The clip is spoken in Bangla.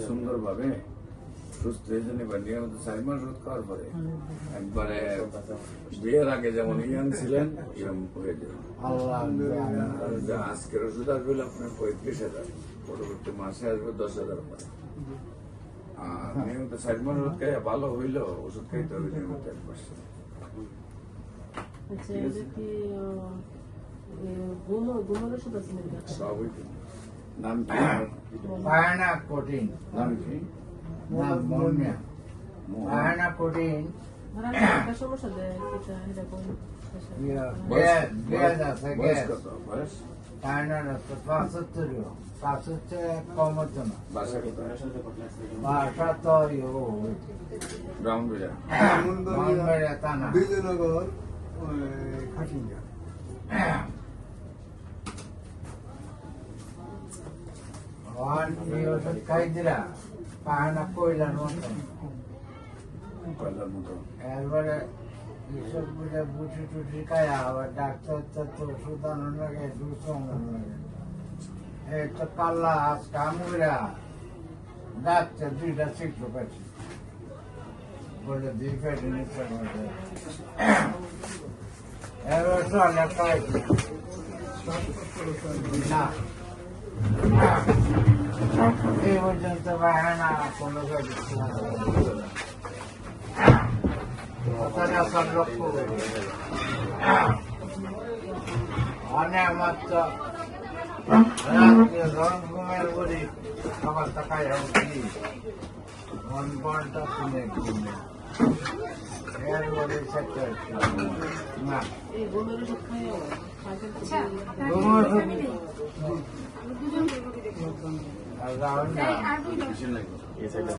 সুন্দর ভাবে সুস্থ হয়েছেন। এবার নিয়মিত 4 মাস রোধ করার পরে একবারে বিয়ের আগে যেমন ইয়াং ছিলেন এরকম হয়ে যাবেন। আজকের ওষুধ আসবে আপনার 35,000, পরবর্তী মাসে আসবে 10,000 করে। আর নিয়মিত 4 মাস রোধ খাইয়া ভালো হইলেও ওষুধ খাইতে হবে নিয়মিত 1 মাস। সবই নাম কি? পায়না প্রোটিন। নাম কি? পায়না প্রোটিন। বয়স কত? বয়স পায়নার 75, 75 কম হতো না। বাসা কোথায়? বাসা তো ব্রাহ্মণবাড়িয়া। ব্রাহ্মণবাড়িয়া থানা। বিজয়নগর খাটিঙ্গা। এই ওষুধ খাই দিলা পায়না কইলার মতো। এরপরে এইসব বুঝে বুঝি টুটি খায় আবার ডাক্তার তো ওষুধ আনার লাগে দুধ আনার লাগে। এই তো পাল্লা আজ কামড়া ডাক্তার 2টা শিখতে পারছি বলে 2 পেটে নিতে মধ্যে এবার চলে খাইছি না এই পর্যন্ত বাহানা কোনো লক্ষ্য করি অনেক মাত্র রাত্রে রং ঘুমের করি সবার টাকায় উঠি 1 ঘন্টা শুনে কিনে এরপরে না ঘুমের